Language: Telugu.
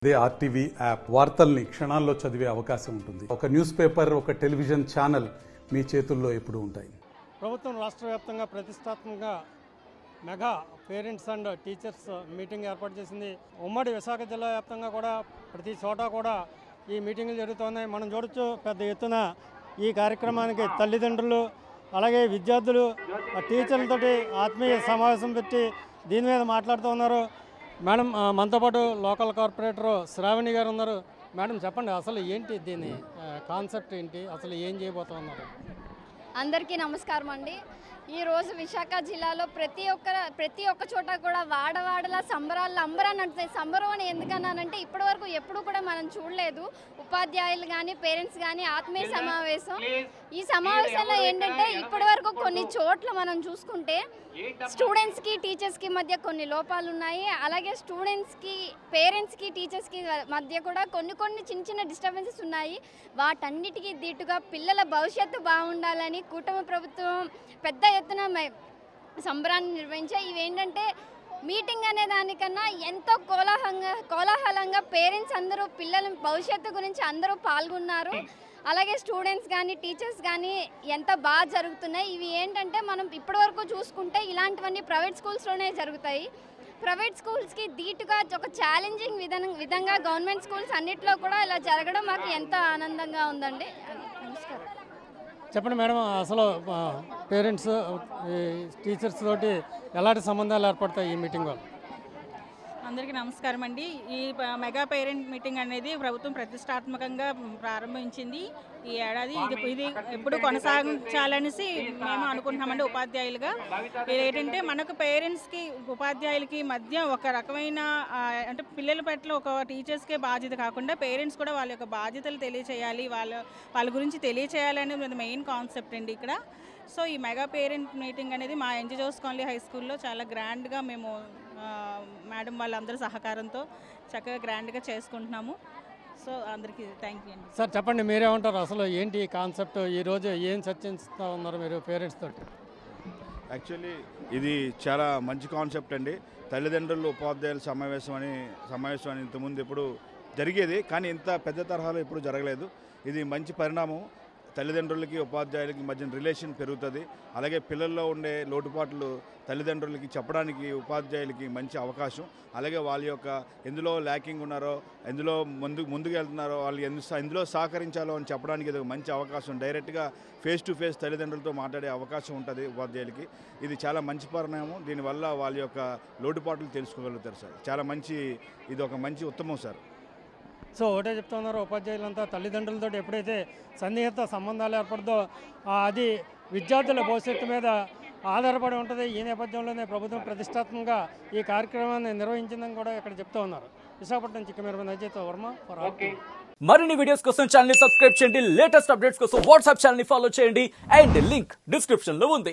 దే ఆర్టీవీ యాప్ వార్తల్ని క్షణాల్లో చదివే అవకాశం ఉంటుంది. ఒక న్యూస్ పేపర్, ఒక టెలివిజన్ ఛానల్ మీ చేతుల్లో ఎప్పుడూ ఉంటాయి. ప్రభుత్వం రాష్ట్ర వ్యాప్తంగా ప్రతిష్టాత్మకంగా mega parents and teachers meeting ఏర్పాటు చేసింది. ఉమ్మడి విశాఖ జిల్లా వ్యాప్తంగా కూడా ప్రతి చోట కూడా ఈ మీటింగులు జరుగుతున్నాయి. మనం చూడొచ్చు, పెద్ద ఎత్తున ఈ కార్యక్రమానికి తల్లిదండ్రులు అలాగే విద్యార్థులు టీచర్లతోటి ఆత్మీయ సమావేశం పెట్టి దీని మీద మాట్లాడుతూ ఉన్నారు. మేడం, మనతో పాటు లోకల్ కార్పొరేటర్ శ్రావణి గారు ఉన్నారు. మేడం, చెప్పండి, అసలు ఏంటి దీని కాన్సెప్ట్ ఏంటి, అసలు ఏం చేయబోతూ ఉన్నారు? అందరికీ నమస్కారం అండి. ఈరోజు విశాఖ జిల్లాలో ప్రతి ఒక్క చోట కూడా వాడవాడలా సంబరాలు అంబరాన్ని అంటున్నాయి. సంబరం అని ఎందుకన్నానంటే ఇప్పటివరకు ఎప్పుడు కూడా మనం చూడలేదు. ఉపాధ్యాయులు కానీ పేరెంట్స్ కానీ ఆత్మీయ సమావేశం. ఈ సమావేశంలో ఏంటంటే ఇప్పటివరకు కొన్ని చోట్ల మనం చూసుకుంటే స్టూడెంట్స్కి టీచర్స్కి మధ్య కొన్ని లోపాలు ఉన్నాయి. అలాగే స్టూడెంట్స్కి పేరెంట్స్కి టీచర్స్కి మధ్య కూడా కొన్ని చిన్న డిస్టర్బెన్సెస్ ఉన్నాయి. వాటన్నిటికీ దీటుగా పిల్లల భవిష్యత్తు బాగుండాలని కూటమి ప్రభుత్వం పెద్ద ఎత్తున సంబరాన్ని నిర్వహించాయి. ఇవేంటంటే మీటింగ్ అనే దానికన్నా ఎంతో కోలాహలంగా పేరెంట్స్ అందరూ పిల్లల భవిష్యత్తు గురించి అందరూ పాల్గొన్నారు. అలాగే స్టూడెంట్స్ కానీ టీచర్స్ కానీ ఎంత బాగా జరుగుతున్నాయి. ఇవి ఏంటంటే మనం ఇప్పటివరకు చూసుకుంటే ఇలాంటివన్నీ ప్రైవేట్ స్కూల్స్లోనే జరుగుతాయి. ప్రైవేట్ స్కూల్స్కి ధీటుగా ఒక ఛాలెంజింగ్ విధంగా గవర్నమెంట్ స్కూల్స్ అన్నిట్లో కూడా ఇలా జరగడం మాకు ఎంతో ఆనందంగా ఉందండి. నమస్కారం. చెప్పండి మేడం, అసలు పేరెంట్స్ టీచర్స్ తోటి ఎలాంటి సంబంధాలు ఏర్పడతాయి ఈ మీటింగ్ వల్ల? అందరికీ నమస్కారం అండి. ఈ మెగా పేరెంట్ మీటింగ్ అనేది ప్రభుత్వం ప్రతిష్టాత్మకంగా ప్రారంభించింది ఈ ఏడాది. ఇది ఎప్పుడు కొనసాగించాలనేసి మేము అనుకుంటున్నామండి ఉపాధ్యాయులుగా. ఇది ఏంటంటే మనకు పేరెంట్స్కి ఉపాధ్యాయులకి మధ్య ఒక రకమైన అంటే పిల్లల పట్ల ఒక టీచర్స్కే బాధ్యత కాకుండా పేరెంట్స్ కూడా వాళ్ళ యొక్క బాధ్యతలు తెలియచేయాలి, వాళ్ళ గురించి తెలియచేయాలనేది మెయిన్ కాన్సెప్ట్ అండి ఇక్కడ. సో ఈ మెగా పేరెంట్ మీటింగ్ అనేది మా ఎన్జీ జోస్ కాలనీ హై స్కూల్లో చాలా గ్రాండ్గా మేము మేడం వాళ్ళందరూ సహకారంతో చక్కగా గ్రాండ్గా చేసుకుంటున్నాము. సో అందరికీ థ్యాంక్ యూ అండి. సార్ చెప్పండి, మీరేమంటారు, అసలు ఏంటి కాన్సెప్ట్, ఈరోజు ఏం చర్చిస్తూ ఉన్నారు మీరు పేరెంట్స్ తోటి? యాక్చువల్లీ ఇది చాలా మంచి కాన్సెప్ట్ అండి. తల్లిదండ్రులు ఉపాధ్యాయుల సమావేశం అని ఇంతకుముందు ఎప్పుడు జరిగేది, కానీ ఇంత పెద్ద తరహాలో ఎప్పుడు జరగలేదు. ఇది మంచి పరిణామం. తల్లిదండ్రులకి ఉపాధ్యాయులకి మధ్య రిలేషన్ పెరుగుతుంది. అలాగే పిల్లల్లో ఉండే లోటుపాట్లు తల్లిదండ్రులకి చెప్పడానికి ఉపాధ్యాయులకి మంచి అవకాశం. అలాగే వాళ్ళ యొక్క ఎందులో ల్యాకింగ్ ఉన్నారో, ఎందులో ముందుకు వెళ్తున్నారో, వాళ్ళు ఎందులో సహకరించాలో అని చెప్పడానికి ఇది ఒక మంచి అవకాశం. డైరెక్ట్గా ఫేస్ టు ఫేస్ తల్లిదండ్రులతో మాట్లాడే అవకాశం ఉంటుంది ఉపాధ్యాయులకి. ఇది చాలా మంచి పరిణామం. దీనివల్ల వాళ్ళ యొక్క లోటుపాట్లు తెలుసుకోగలుగుతారు సార్. చాలా మంచి, ఇది ఒక మంచి ఉత్తమం సార్. సో ఒకటే చెప్తా ఉన్నారు, ఉపాధ్యాయులంతా తల్లిదండ్రులతో ఎప్పుడైతే సన్నిహిత సంబంధాలు ఏర్పడదో అది విద్యార్థుల భవిష్యత్తు మీద ఆధారపడి ఉంటుంది. ఈ నేపథ్యంలోనే ప్రభుత్వం ప్రతిష్టాత్మకంగా ఈ కార్యక్రమాన్ని నిర్వహించిందని కూడా ఇక్కడ చెప్తూ ఉన్నారు. విశాఖపట్నం నుంచి కెమెరామెన్ అజయ్ తో వర్మ ఫర్ ఆర్టీవీ. మరిన్ని వీడియోస్ కోసం ఛానల్ ని సబ్స్క్రైబ్ చేయండి. లేటెస్ట్ అప్డేట్స్ కోసం వాట్సాప్ ఛానల్ ని ఫాలో చేయండి. అండ్ లింక్ డిస్క్రిప్షన్ లో ఉంది.